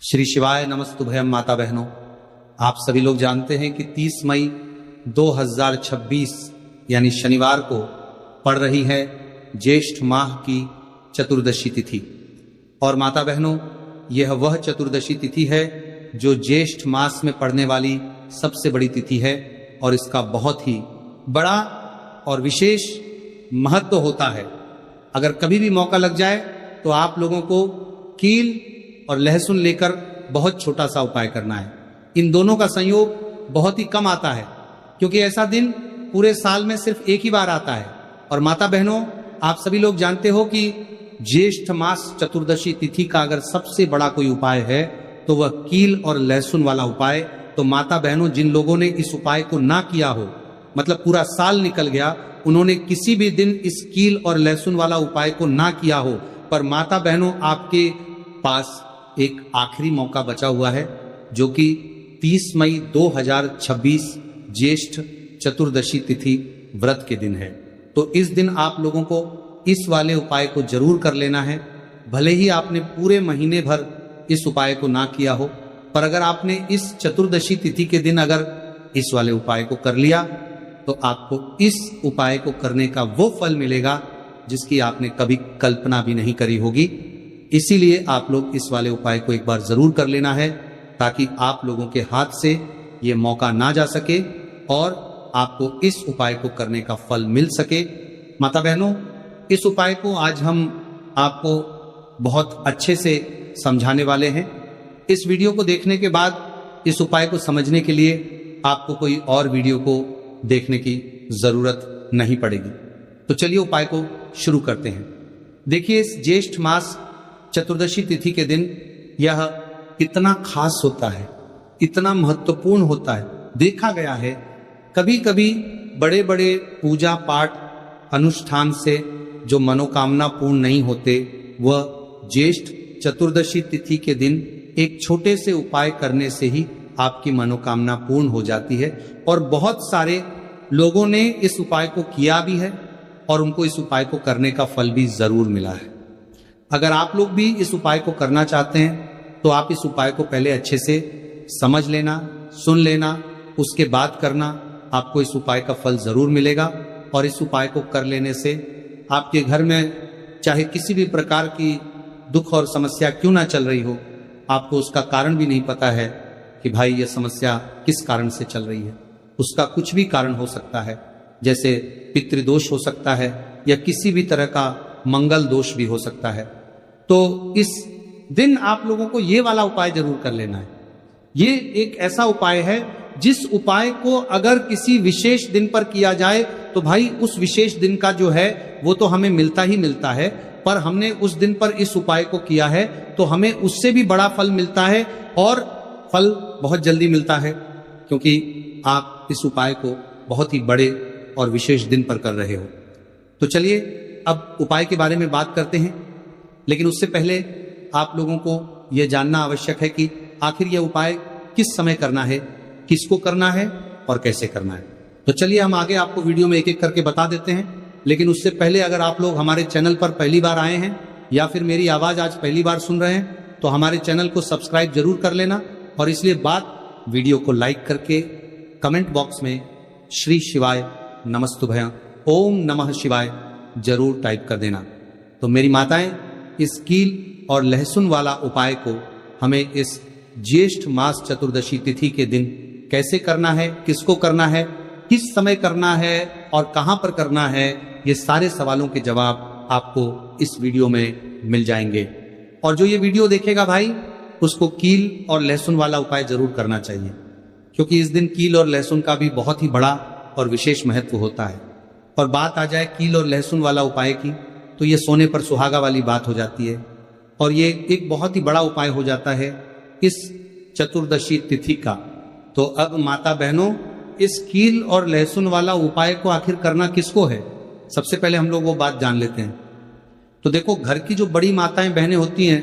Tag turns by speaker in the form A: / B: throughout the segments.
A: श्री शिवाय नमस्तुभयम माता बहनों, आप सभी लोग जानते हैं कि 30 मई 2026 यानी शनिवार को पड़ रही है ज्येष्ठ माह की चतुर्दशी तिथि। और माता बहनों, यह वह चतुर्दशी तिथि है जो ज्येष्ठ मास में पड़ने वाली सबसे बड़ी तिथि है और इसका बहुत ही बड़ा और विशेष महत्व होता है। अगर कभी भी मौका लग जाए तो आप लोगों को कील और लहसुन लेकर बहुत छोटा सा उपाय करना है। इन दोनों का संयोग बहुत ही कम आता है क्योंकि ऐसा दिन पूरे साल में सिर्फ एक ही बार आता है। और माता बहनों, आप सभी लोग जानते हो कि ज्येष्ठ मास चतुर्दशी तिथि का अगर सबसे बड़ा कोई उपाय है तो वह कील और लहसुन वाला उपाय। तो माता बहनों, जिन लोगों ने इस उपाय को ना किया हो, मतलब पूरा साल निकल गया, उन्होंने किसी भी दिन इस कील और लहसुन वाला उपाय को ना किया हो, पर माता बहनों आपके पास एक आखिरी मौका बचा हुआ है जो कि 30 मई 2026 ज्येष्ठ चतुर्दशी तिथि व्रत के दिन है। तो इस दिन आप लोगों को इस वाले उपाय को जरूर कर लेना है। भले ही आपने पूरे महीने भर इस उपाय को ना किया हो, पर अगर आपने इस चतुर्दशी तिथि के दिन अगर इस वाले उपाय को कर लिया तो आपको इस उपाय को करने का वो फल मिलेगा जिसकी आपने कभी कल्पना भी नहीं करी होगी। इसीलिए आप लोग इस वाले उपाय को एक बार जरूर कर लेना है ताकि आप लोगों के हाथ से ये मौका ना जा सके और आपको इस उपाय को करने का फल मिल सके। माता बहनों, इस उपाय को आज हम आपको बहुत अच्छे से समझाने वाले हैं। इस वीडियो को देखने के बाद इस उपाय को समझने के लिए आपको कोई और वीडियो को देखने की जरूरत नहीं पड़ेगी। तो चलिए उपाय को शुरू करते हैं। देखिए, इस ज्येष्ठ मास चतुर्दशी तिथि के दिन यह इतना खास होता है, इतना महत्वपूर्ण होता है। देखा गया है कभी कभी बड़े बड़े पूजा पाठ अनुष्ठान से जो मनोकामना पूर्ण नहीं होते, वह ज्येष्ठ चतुर्दशी तिथि के दिन एक छोटे से उपाय करने से ही आपकी मनोकामना पूर्ण हो जाती है। और बहुत सारे लोगों ने इस उपाय को किया भी है और उनको इस उपाय को करने का फल भी जरूर मिला है। अगर आप लोग भी इस उपाय को करना चाहते हैं तो आप इस उपाय को पहले अच्छे से समझ लेना, सुन लेना, उसके बाद करना। आपको इस उपाय का फल जरूर मिलेगा। और इस उपाय को कर लेने से आपके घर में चाहे किसी भी प्रकार की दुख और समस्या क्यों ना चल रही हो, आपको उसका कारण भी नहीं पता है कि भाई यह समस्या किस कारण से चल रही है, उसका कुछ भी कारण हो सकता है। जैसे पितृदोष हो सकता है या किसी भी तरह का मंगल दोष भी हो सकता है। तो इस दिन आप लोगों को ये वाला उपाय जरूर कर लेना है। ये एक ऐसा उपाय है जिस उपाय को अगर किसी विशेष दिन पर किया जाए तो भाई उस विशेष दिन का जो है वो तो हमें मिलता ही मिलता है, पर हमने उस दिन पर इस उपाय को किया है तो हमें उससे भी बड़ा फल मिलता है और फल बहुत जल्दी मिलता है क्योंकि आप इस उपाय को बहुत ही बड़े और विशेष दिन पर कर रहे हो। तो चलिए अब उपाय के बारे में बात करते हैं, लेकिन उससे पहले आप लोगों को यह जानना आवश्यक है कि आखिर यह उपाय किस समय करना है, किसको करना है और कैसे करना है। तो चलिए हम आगे आपको वीडियो में एक एक करके बता देते हैं। लेकिन उससे पहले अगर आप लोग हमारे चैनल पर पहली बार आए हैं या फिर मेरी आवाज आज पहली बार सुन रहे हैं तो हमारे चैनल को सब्सक्राइब जरूर कर लेना। और इसलिए बात वीडियो को लाइक करके कमेंट बॉक्स में श्री शिवाय नमस्तुभयं ओम नमः शिवाय जरूर टाइप कर देना। तो मेरी माताएं, इस कील और लहसुन वाला उपाय को हमें इस ज्येष्ठ मास चतुर्दशी तिथि के दिन कैसे करना है, किसको करना है, किस समय करना है और कहां पर करना है, ये सारे सवालों के जवाब आपको इस वीडियो में मिल जाएंगे। और जो ये वीडियो देखेगा भाई, उसको कील और लहसुन वाला उपाय जरूर करना चाहिए क्योंकि इस दिन कील और लहसुन का भी बहुत ही बड़ा और विशेष महत्व होता है। और बात आ जाए कील और लहसुन वाला उपाय की तो ये सोने पर सुहागा वाली बात हो जाती है और ये एक बहुत ही बड़ा उपाय हो जाता है इस चतुर्दशी तिथि का। तो अब माता बहनों, इस कील और लहसुन वाला उपाय को आखिर करना किसको है, सबसे पहले हम लोग वो बात जान लेते हैं। तो देखो, घर की जो बड़ी माताएं बहनें होती हैं,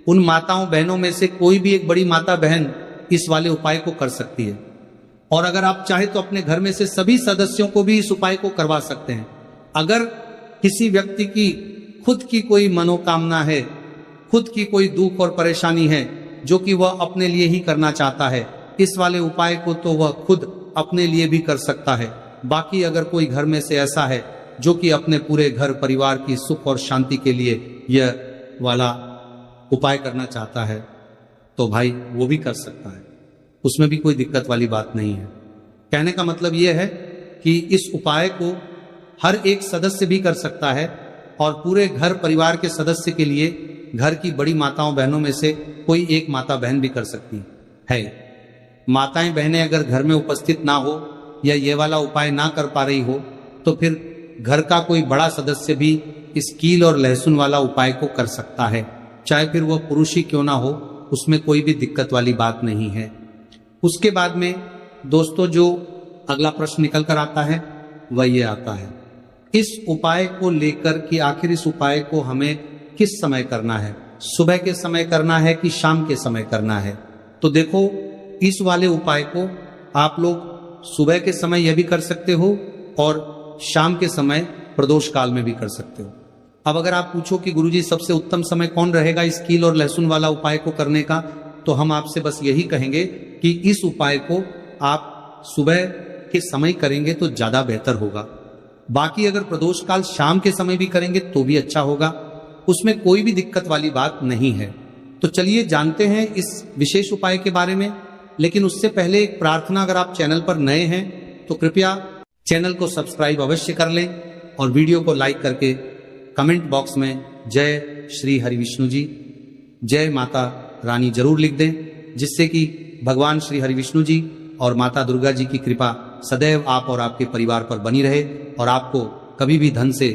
A: उन माताओं बहनों में से कोई भी एक बड़ी माता बहन इस वाले उपाय को कर सकती है। और अगर आप चाहे तो अपने घर में से सभी सदस्यों को भी इस उपाय को करवा सकते हैं। अगर किसी व्यक्ति की खुद की कोई मनोकामना है, खुद की कोई दुख और परेशानी है, जो कि वह अपने लिए ही करना चाहता है, इस वाले उपाय को तो वह खुद अपने लिए भी कर सकता है। बाकी अगर कोई घर में से ऐसा है जो कि अपने पूरे घर परिवार की सुख और शांति के लिए यह वाला उपाय करना चाहता है तो भाई वो भी कर सकता है, उसमें भी कोई दिक्कत वाली बात नहीं है। कहने का मतलब यह है कि इस उपाय को हर एक सदस्य भी कर सकता है और पूरे घर परिवार के सदस्य के लिए घर की बड़ी माताओं बहनों में से कोई एक माता बहन भी कर सकती है। माताएं बहनें अगर घर में उपस्थित ना हो या ये वाला उपाय ना कर पा रही हो तो फिर घर का कोई बड़ा सदस्य भी इस कील और लहसुन वाला उपाय को कर सकता है, चाहे फिर वह पुरुष ही क्यों ना हो, उसमें कोई भी दिक्कत वाली बात नहीं है। उसके बाद में दोस्तों जो अगला प्रश्न निकल कर आता है वह ये आता है, इस उपाय को लेकर कि आखिर इस उपाय को हमें किस समय करना है, सुबह के समय करना है कि शाम के समय करना है। तो देखो, इस वाले उपाय को आप लोग सुबह के समय यह भी कर सकते हो और शाम के समय प्रदोष काल में भी कर सकते हो। अब अगर आप पूछो कि गुरुजी सबसे उत्तम समय कौन रहेगा इस कील और लहसुन वाला उपाय को करने का, तो हम आपसे बस यही कहेंगे कि इस उपाय को आप सुबह के समय करेंगे तो ज्यादा बेहतर होगा। बाकी अगर प्रदोष काल शाम के समय भी करेंगे तो भी अच्छा होगा, उसमें कोई भी दिक्कत वाली बात नहीं है। तो चलिए जानते हैं इस विशेष उपाय के बारे में। लेकिन उससे पहले एक प्रार्थना, अगर आप चैनल पर नए हैं तो कृपया चैनल को सब्सक्राइब अवश्य कर लें और वीडियो को लाइक करके कमेंट बॉक्स में जय श्री हरि विष्णु जी, जय माता रानी जरूर लिख दें, जिससे कि भगवान श्री हरि विष्णु जी और माता दुर्गा जी की कृपा सदैव आप और आपके परिवार पर बनी रहे और आपको कभी भी धन से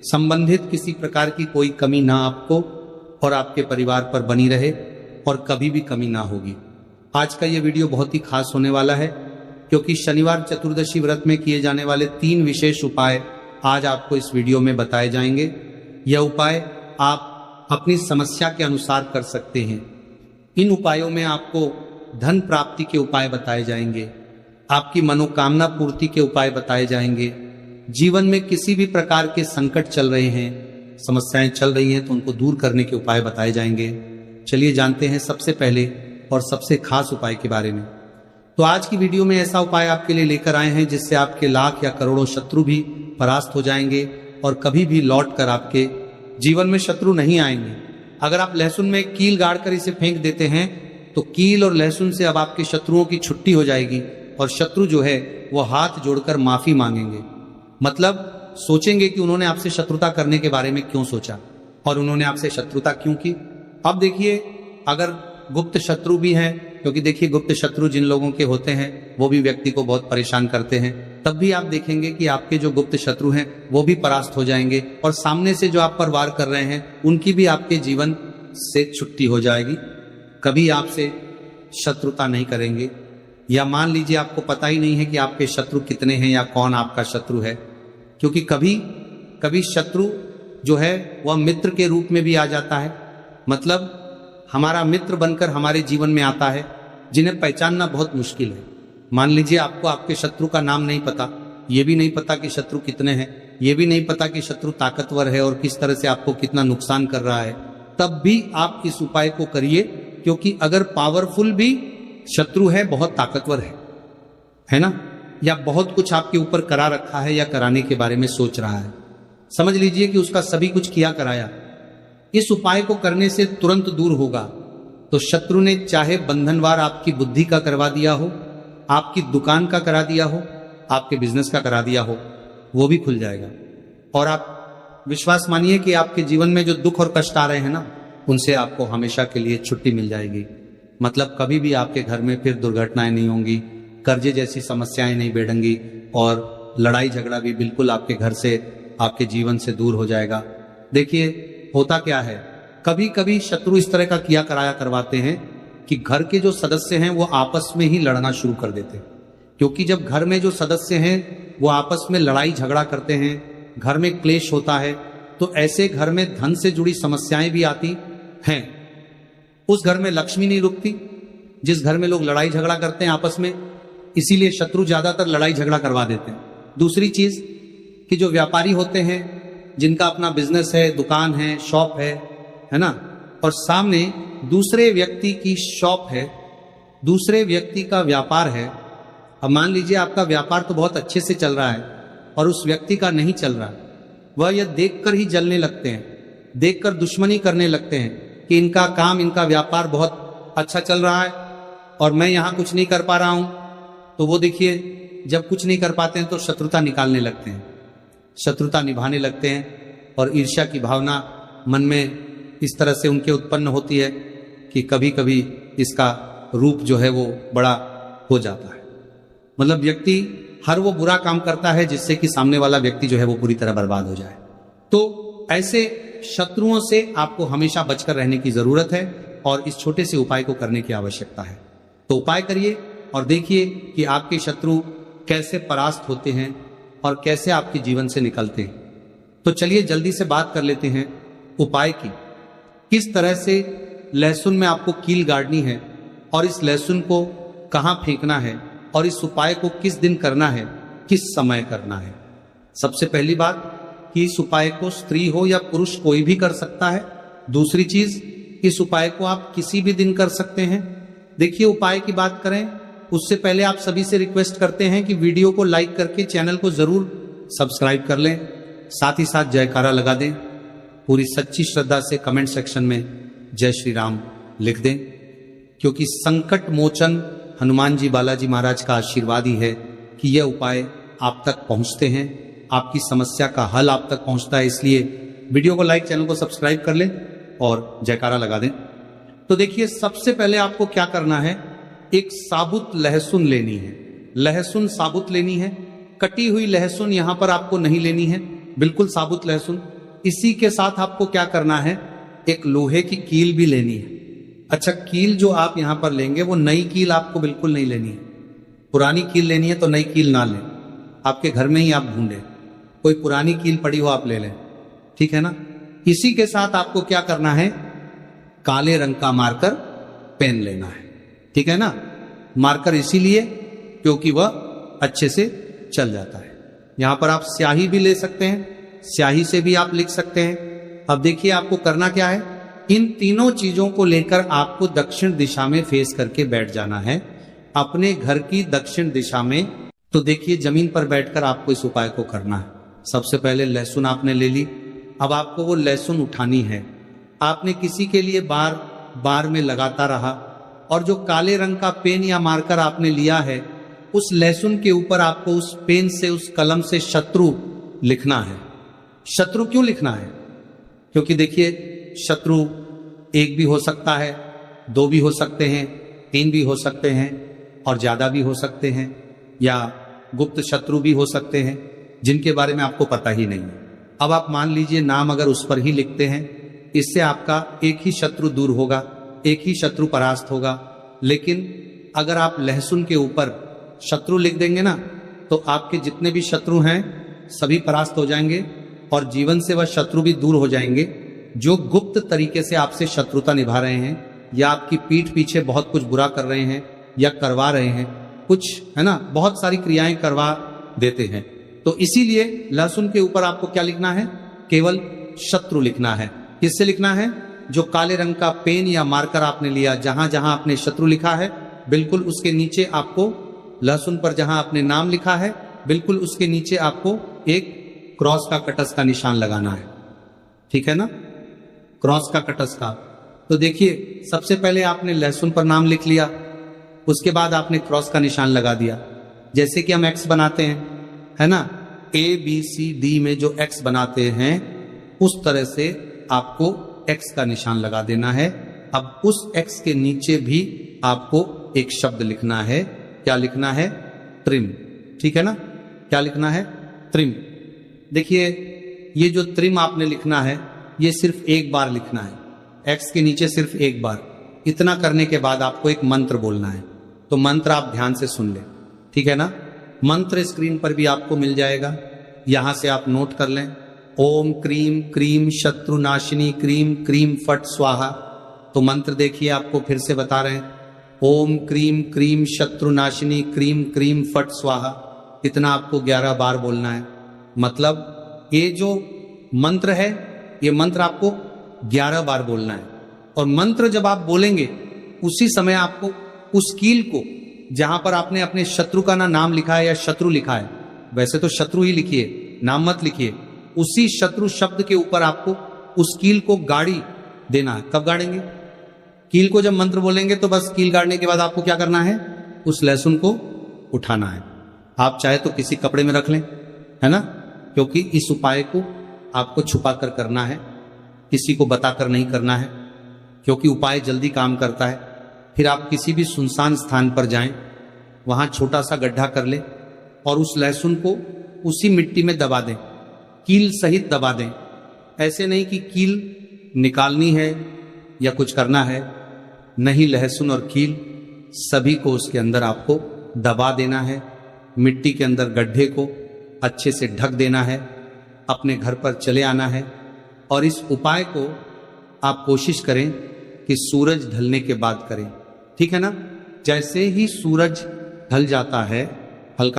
A: संबंधित किसी प्रकार की कोई कमी ना आपको और आपके परिवार पर बनी रहे और कभी भी कमी ना होगी। आज का ये वीडियो बहुत ही खास होने वाला है क्योंकि शनिवार चतुर्दशी व्रत में किए जाने वाले 3 विशेष उपाय आज आपको इस वीडियो में बताए जाएंगे। यह उपाय आप अपनी समस्या के अनुसार कर सकते हैं। इन उपायों में आपको धन प्राप्ति के उपाय बताए जाएंगे, आपकी मनोकामना पूर्ति के उपाय बताए जाएंगे, जीवन में किसी भी प्रकार के संकट चल रहे हैं, समस्याएं चल रही हैं तो उनको दूर करने के उपाय बताए जाएंगे। चलिए जानते हैं सबसे पहले और सबसे खास उपाय के बारे में। तो आज की वीडियो में ऐसा उपाय आपके लिए लेकर आए हैं जिससे आपके लाख या करोड़ों शत्रु भी परास्त हो जाएंगे और कभी भी लौट कर आपके जीवन में शत्रु नहीं आएंगे। अगर आप लहसुन में कील गाड़ कर इसे फेंक देते हैं तो कील और लहसुन से अब आपके शत्रुओं की छुट्टी हो जाएगी और शत्रु जो है वो हाथ जोड़कर माफी मांगेंगे। मतलब सोचेंगे कि उन्होंने आपसे शत्रुता करने के बारे में क्यों सोचा और उन्होंने आपसे शत्रुता क्यों की। अब देखिए, अगर गुप्त शत्रु भी हैं, क्योंकि देखिए गुप्त शत्रु जिन लोगों के होते हैं वो भी व्यक्ति को बहुत परेशान करते हैं, तब भी आप देखेंगे कि आपके जो गुप्त शत्रु हैं वो भी परास्त हो जाएंगे और सामने से जो आप पर वार कर रहे हैं उनकी भी आपके जीवन से छुट्टी हो जाएगी। कभी आपसे शत्रुता नहीं करेंगे। या मान लीजिए आपको पता ही नहीं है कि आपके शत्रु कितने हैं या कौन आपका शत्रु है, क्योंकि कभी कभी शत्रु जो है वह मित्र के रूप में भी आ जाता है। मतलब हमारा मित्र बनकर हमारे जीवन में आता है, जिन्हें पहचानना बहुत मुश्किल है। मान लीजिए आपको आपके शत्रु का नाम नहीं पता, ये भी नहीं पता कि शत्रु कितने हैं, ये भी नहीं पता कि शत्रु ताकतवर है और किस तरह से आपको कितना नुकसान कर रहा है, तब भी आप इस उपाय को करिए। क्योंकि अगर पावरफुल भी शत्रु है, बहुत ताकतवर है ना, या बहुत कुछ आपके ऊपर करा रखा है या कराने के बारे में सोच रहा है, समझ लीजिए कि उसका सभी कुछ किया कराया, इस उपाय को करने से तुरंत दूर होगा। तो शत्रु ने चाहे बंधनवार आपकी बुद्धि का करवा दिया हो, आपकी दुकान का करा दिया हो, आपके बिजनेस का करा दिया हो, वो भी खुल जाएगा। और आप विश्वास मानिए कि आपके जीवन में जो दुख और कष्ट आ रहे हैं ना, उनसे आपको हमेशा के लिए छुट्टी मिल जाएगी। मतलब कभी भी आपके घर में फिर दुर्घटनाएं नहीं होंगी, कर्जे जैसी समस्याएं नहीं बढ़ेंगी और लड़ाई झगड़ा भी बिल्कुल आपके घर से, आपके जीवन से दूर हो जाएगा। देखिए होता क्या है, कभी कभी शत्रु इस तरह का किया कराया करवाते हैं कि घर के जो सदस्य हैं वो आपस में ही लड़ना शुरू कर देते हैं। क्योंकि जब घर में जो सदस्य हैं वो आपस में लड़ाई झगड़ा करते हैं, घर में क्लेश होता है, तो ऐसे घर में धन से जुड़ी समस्याएं भी आती हैं। उस घर में लक्ष्मी नहीं रुकती, जिस घर में लोग लड़ाई झगड़ा करते हैं आपस में, इसीलिए शत्रु ज्यादातर लड़ाई झगड़ा करवा देते हैं। दूसरी चीज कि जो व्यापारी होते हैं, जिनका अपना बिजनेस है, दुकान है, शॉप है ना, और सामने दूसरे व्यक्ति की शॉप है, दूसरे व्यक्ति का व्यापार है। अब मान लीजिए आपका व्यापार तो बहुत अच्छे से चल रहा है और उस व्यक्ति का नहीं चल रहा, वह यह देखकर ही जलने लगते हैं, देखकर दुश्मनी करने लगते हैं कि इनका काम, इनका व्यापार बहुत अच्छा चल रहा है और मैं यहां कुछ नहीं कर पा रहा हूं। तो वो देखिए, जब कुछ नहीं कर पाते हैं तो शत्रुता निकालने लगते हैं, शत्रुता निभाने लगते हैं और ईर्ष्या की भावना मन में इस तरह से उनके उत्पन्न होती है कि कभी कभी इसका रूप जो है वो बड़ा हो जाता है। मतलब व्यक्ति हर वो बुरा काम करता है जिससे कि सामने वाला व्यक्ति जो है वो पूरी तरह बर्बाद हो जाए। तो ऐसे शत्रुओं से आपको हमेशा बचकर रहने की जरूरत है और इस छोटे से उपाय को करने की आवश्यकता है। तो उपाय करिए और देखिए कि आपके शत्रु कैसे परास्त होते हैं और कैसे आपके जीवन से निकलते हैं। तो चलिए जल्दी से बात कर लेते हैं उपाय की। किस तरह से लहसुन में आपको कील गाड़नी है और इस लहसुन को कहां फेंकना है और इस उपाय को किस दिन करना है, किस समय करना है। सबसे पहली बात कि इस उपाय को स्त्री हो या पुरुष कोई भी कर सकता है। दूसरी चीज, इस उपाय को आप किसी भी दिन कर सकते हैं। देखिए, उपाय की बात करें उससे पहले आप सभी से रिक्वेस्ट करते हैं कि वीडियो को लाइक करके चैनल को जरूर सब्सक्राइब कर लें, साथ ही साथ जयकारा लगा दें। पूरी सच्ची श्रद्धा से कमेंट सेक्शन में जय श्री राम लिख दें, क्योंकि संकट मोचन हनुमान जी बालाजी महाराज का आशीर्वाद ही है कि यह उपाय आप तक पहुंचते हैं, आपकी समस्या का हल आप तक पहुंचता है। इसलिए वीडियो को लाइक, चैनल को सब्सक्राइब कर लें और जयकारा लगा दें। तो देखिए, सबसे पहले आपको क्या करना है, एक साबुत लहसुन लेनी है। लहसुन साबुत लेनी है, कटी हुई लहसुन यहां पर आपको नहीं लेनी है, बिल्कुल साबुत लहसुन। इसी के साथ आपको क्या करना है, एक लोहे की कील भी लेनी है। अच्छा, कील जो आप यहां पर लेंगे वो नई कील आपको बिल्कुल नहीं लेनी है। पुरानी कील लेनी है तो नई कील ना लें, आपके घर में ही आप ढूंढें, कोई पुरानी कील पड़ी हो आप ले लें, ठीक है ना। इसी के साथ आपको क्या करना है, काले रंग का मार्कर पेन लेना है, ठीक है ना। मार्कर इसीलिए क्योंकि वह अच्छे से चल जाता है। यहां पर आप स्याही भी ले सकते हैं, स्याही से भी आप लिख सकते हैं। अब देखिए आपको करना क्या है, इन तीनों चीजों को लेकर आपको दक्षिण दिशा में फेस करके बैठ जाना है, अपने घर की दक्षिण दिशा में। तो देखिए, जमीन पर बैठकर आपको इस उपाय को करना है। सबसे पहले लहसुन आपने ले ली, अब आपको वो लहसुन उठानी है। आपने किसी के लिए बार बार में लगाता रहा और जो काले रंग का पेन या मार्कर आपने लिया है, उस लहसुन के ऊपर आपको उस पेन से, उस कलम से शत्रु लिखना है। शत्रु क्यों लिखना है, क्योंकि देखिए, शत्रु एक भी हो सकता है, दो भी हो सकते हैं, तीन भी हो सकते हैं और ज्यादा भी हो सकते हैं, या गुप्त शत्रु भी हो सकते हैं जिनके बारे में आपको पता ही नहीं है। अब आप मान लीजिए नाम अगर उस पर ही लिखते हैं, इससे आपका एक ही शत्रु दूर होगा, एक ही शत्रु परास्त होगा। लेकिन अगर आप लहसुन के ऊपर शत्रु लिख देंगे ना, तो आपके जितने भी शत्रु हैं सभी परास्त हो जाएंगे और जीवन से वह शत्रु भी दूर हो जाएंगे जो गुप्त तरीके से आपसे शत्रुता निभा रहे हैं या आपकी पीठ पीछे बहुत कुछ बुरा कर रहे हैं या करवा रहे हैं कुछ, है ना, बहुत सारी क्रियाएं करवा देते हैं। तो इसीलिए लहसुन के ऊपर आपको क्या लिखना है, केवल शत्रु लिखना है। किससे लिखना है, जो काले रंग का पेन या मार्कर आपने लिया, जहां जहां आपने शत्रु लिखा है, बिल्कुल उसके नीचे आपको, लहसुन पर जहां आपने नाम लिखा है, बिल्कुल उसके नीचे आपको एक क्रॉस का कटस का निशान लगाना है, ठीक है ना, क्रॉस का कटस का। तो देखिए, सबसे पहले आपने लहसुन पर नाम लिख लिया, उसके बाद आपने क्रॉस का निशान लगा दिया। जैसे कि हम एक्स बनाते हैं, है ना, ABCD में जो एक्स बनाते हैं उस तरह से आपको एक्स का निशान लगा देना है। अब उस एक्स के नीचे भी आपको एक शब्द लिखना है। क्या लिखना है, त्रिम, ठीक है ना। क्या लिखना है, त्रिम। देखिए, ये जो त्रिम आपने लिखना है ये सिर्फ एक बार लिखना है, एक्स के नीचे सिर्फ एक बार। इतना करने के बाद आपको एक मंत्र बोलना है। तो मंत्र आप ध्यान से सुन लें, ठीक है ना। मंत्र स्क्रीन पर भी आपको मिल जाएगा, यहां से आप नोट कर लें। ओम क्रीम क्रीम शत्रुनाशिनी क्रीम क्रीम फट स्वाहा। तो मंत्र देखिए, आपको फिर से बता रहे हैं, ओम क्रीम क्रीम शत्रुनाशिनी क्रीम क्रीम फट स्वाहा। इतना आपको 11 बार बोलना है। मतलब ये जो मंत्र है, ये मंत्र आपको 11 बार बोलना है। और मंत्र जब आप बोलेंगे उसी समय आपको उस कील को, जहां पर आपने अपने शत्रु का ना नाम लिखा है या शत्रु लिखा है, वैसे तो शत्रु ही लिखिए, नाम मत लिखिए, उसी शत्रु शब्द के ऊपर आपको उस कील को गाड़ी देना है। कब गाड़ेंगे? कील को जब मंत्र बोलेंगे तो बस कील गाड़ने के बाद आपको क्या करना है? उस लहसुन को उठाना है। आप चाहे तो किसी कपड़े में रख लें, है ना, क्योंकि इस उपाय को आपको छुपा कर करना है, किसी को बताकर नहीं करना है, क्योंकि उपाय जल्दी काम करता है। फिर आप किसी भी सुनसान स्थान पर जाएं, वहां छोटा सा गड्ढा कर लें और उस लहसुन को उसी मिट्टी में दबा दें, कील सहित दबा दें। ऐसे नहीं कि कील निकालनी है या कुछ करना है, नहीं, लहसुन और कील सभी को उसके अंदर आपको दबा देना है। मिट्टी के अंदर गड्ढे को अच्छे से ढक देना है, अपने घर पर चले आना है। और इस उपाय को आप कोशिश करें कि सूरज ढलने के बाद करें, ठीक है ना। जैसे ही सूरज ढल जाता है